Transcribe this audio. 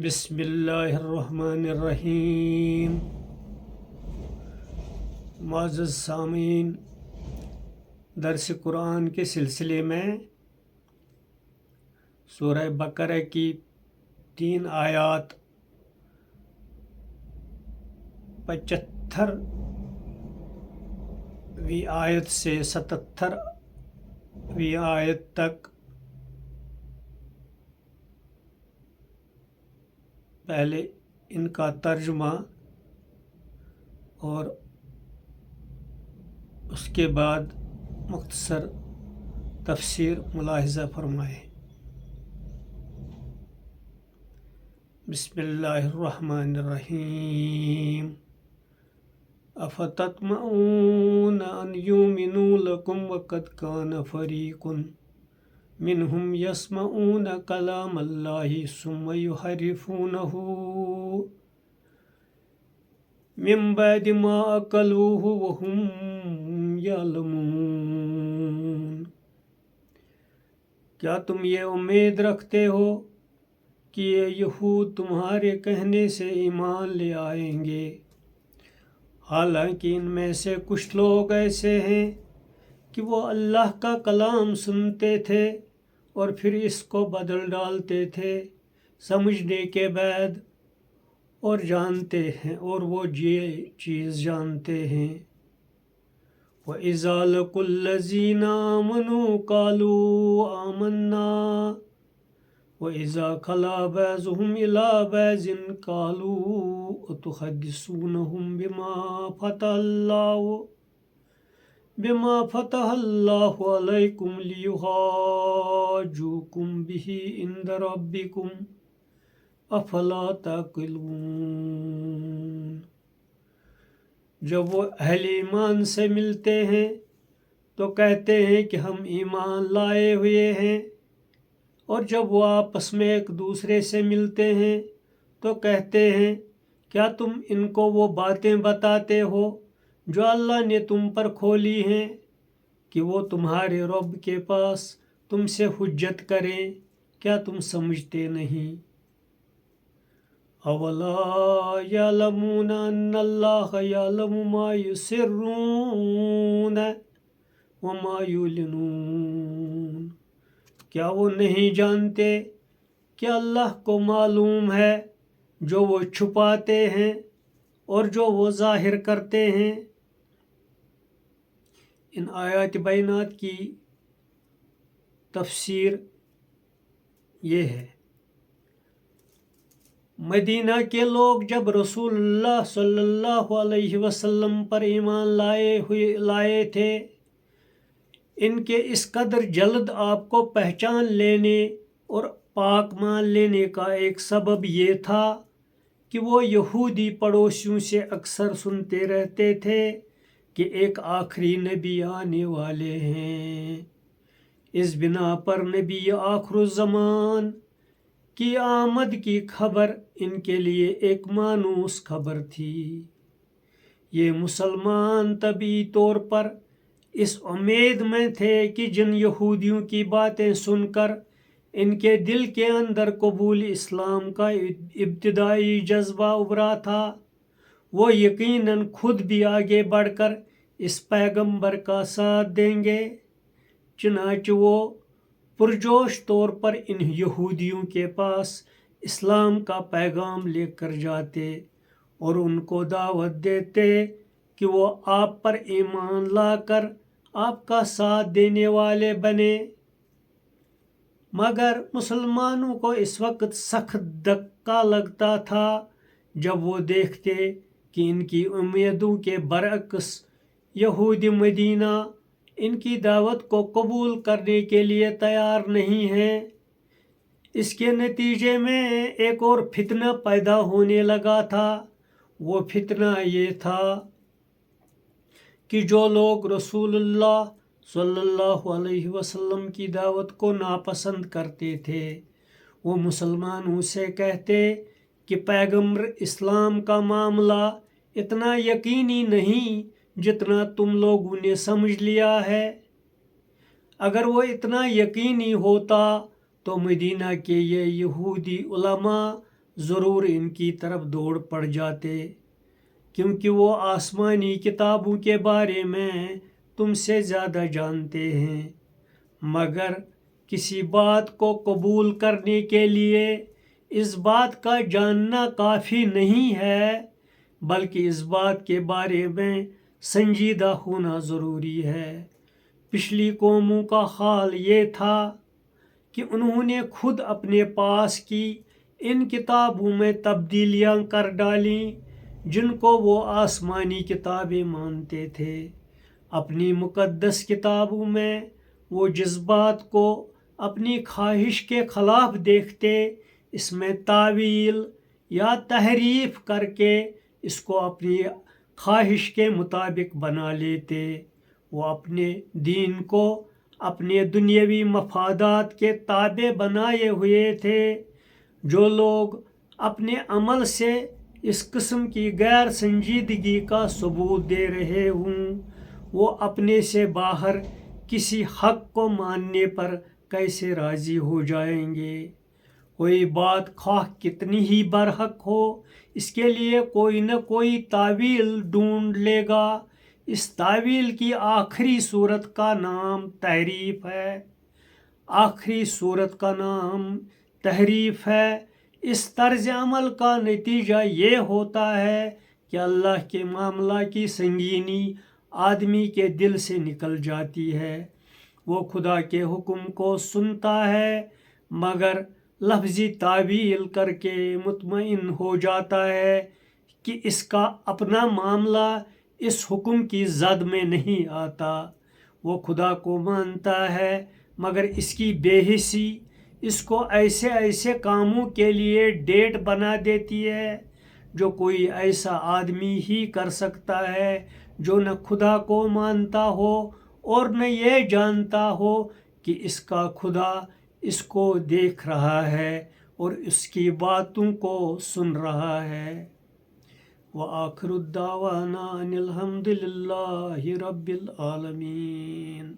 بسم اللہ الرحمن الرحیم۔ معزز سامعین، درس قرآن کے سلسلے میں سورہ بقرہ کی 3 آیات 75ویں آیت سے 77ویں آیت تک پہلے ان کا ترجمہ اور اس کے بعد مختصر تفسیر ملاحظہ فرمائیں۔ بسم اللہ الرحمن الرحیم۔ افتطمعون ان یؤمنوا لکم وقد کان فریق منهم يسمعون كلام الله ثم يحرفونه من بعد ما عقلوه وهم يعلمون۔ کیا تم یہ امید رکھتے ہو کہ یہ یہود تمہارے کہنے سے ایمان لے آئیں گے، حالانکہ ان میں سے کچھ لوگ ایسے ہیں کہ وہ اللہ کا کلام سنتے تھے اور پھر اس کو بدل ڈالتے تھے سمجھنے کے بعد، اور جانتے ہیں اور وہ یہ چیز جانتے ہیں۔ وَإِذَا لَقُوا الَّذِينَ آمَنُوا قَالُوا آمَنَّا وَإِذَا خَلَا بَعْضُهُمْ إِلَىٰ بَعْضٍ قَالُوا أَتُحَدِّثُونَهُم بما فتح اللہ علیکم لیحاجوکم بہ عند ربکم افلا تعقلون۔ جب وہ اہل ایمان سے ملتے ہیں تو کہتے ہیں کہ ہم ایمان لائے ہوئے ہیں، اور جب وہ آپس میں ایک دوسرے سے ملتے ہیں تو کہتے ہیں کیا تم ان کو وہ باتیں بتاتے ہو جو اللہ نے تم پر کھولی ہیں کہ وہ تمہارے رب کے پاس تم سے حجت کریں؟ کیا تم سمجھتے نہیں؟ اولا یعلمون ان اللہ یعلم ما یسرون وما یعلنون۔ کیا وہ نہیں جانتے کہ اللہ کو معلوم ہے جو وہ چھپاتے ہیں اور جو وہ ظاہر کرتے ہیں؟ ان آیات بینات کی تفسیر یہ ہے۔ مدینہ کے لوگ جب رسول اللہ صلی اللہ علیہ وسلم پر ایمان لائے تھے، ان کے اس قدر جلد آپ کو پہچان لینے اور پاک مان لینے کا ایک سبب یہ تھا کہ وہ یہودی پڑوسیوں سے اکثر سنتے رہتے تھے کہ ایک آخری نبی آنے والے ہیں۔ اس بنا پر نبی آخر الزمان کی آمد کی خبر ان کے لیے ایک مانوس خبر تھی۔ یہ مسلمان طبعی طور پر اس امید میں تھے کہ جن یہودیوں کی باتیں سن کر ان کے دل کے اندر قبول اسلام کا ابتدائی جذبہ ابھرا تھا، وہ یقیناً خود بھی آگے بڑھ کر اس پیغمبر کا ساتھ دیں گے۔ چنانچہ وہ پرجوش طور پر ان یہودیوں کے پاس اسلام کا پیغام لے کر جاتے اور ان کو دعوت دیتے کہ وہ آپ پر ایمان لا کر آپ کا ساتھ دینے والے بنیں۔ مگر مسلمانوں کو اس وقت سخت دھکا لگتا تھا جب وہ دیکھتے کہ ان کی امیدوں کے برعکس یہود مدینہ ان کی دعوت کو قبول کرنے کے لیے تیار نہیں ہیں۔ اس کے نتیجے میں ایک اور فتنہ پیدا ہونے لگا تھا۔ وہ فتنہ یہ تھا کہ جو لوگ رسول اللہ صلی اللہ علیہ وسلم کی دعوت کو ناپسند کرتے تھے، وہ مسلمانوں سے کہتے کہ پیغمبر اسلام کا معاملہ اتنا یقینی نہیں جتنا تم لوگوں نے سمجھ لیا ہے۔ اگر وہ اتنا یقینی ہوتا تو مدینہ کے یہ یہودی علماء ضرور ان کی طرف دوڑ پڑ جاتے، کیونکہ وہ آسمانی کتابوں کے بارے میں تم سے زیادہ جانتے ہیں، مگر کسی بات کو قبول کرنے کے لیے اس بات کا جاننا کافی نہیں ہے، بلکہ اس بات کے بارے میں سنجیدہ ہونا ضروری ہے۔ پچھلی قوموں کا حال یہ تھا کہ انہوں نے خود اپنے پاس کی ان کتابوں میں تبدیلیاں کر ڈالیں جن کو وہ آسمانی کتابیں مانتے تھے۔ اپنی مقدس کتابوں میں وہ جس بات کو اپنی خواہش کے خلاف دیکھتے، اس میں تعویل یا تحریف کر کے اس کو اپنی خواہش کے مطابق بنا لیتے۔ وہ اپنے دین کو اپنے دنیاوی مفادات کے تابع بنائے ہوئے تھے۔ جو لوگ اپنے عمل سے اس قسم کی غیر سنجیدگی کا ثبوت دے رہے ہوں، وہ اپنے سے باہر کسی حق کو ماننے پر کیسے راضی ہو جائیں گے؟ کوئی بات خواہ کتنی ہی برحق ہو، اس کے لیے کوئی نہ کوئی تعویل ڈھونڈ لے گا۔ اس تعویل کی آخری صورت کا نام تحریف ہے۔ آخری صورت کا نام تحریف ہے۔ اس طرز عمل کا نتیجہ یہ ہوتا ہے کہ اللہ کے معاملہ کی سنگینی آدمی کے دل سے نکل جاتی ہے۔ وہ خدا کے حکم کو سنتا ہے، مگر لفظی تعویل کر کے مطمئن ہو جاتا ہے کہ اس کا اپنا معاملہ اس حکم کی زد میں نہیں آتا۔ وہ خدا کو مانتا ہے، مگر اس کی بے حسی اس کو ایسے کاموں کے لیے ڈیٹ بنا دیتی ہے جو کوئی ایسا آدمی ہی کر سکتا ہے جو نہ خدا کو مانتا ہو اور نہ یہ جانتا ہو کہ اس کا خدا اس کو دیکھ رہا ہے اور اس کی باتوں کو سن رہا ہے۔ وآخر الدعوانا ان الحمد للہ رب العالمین۔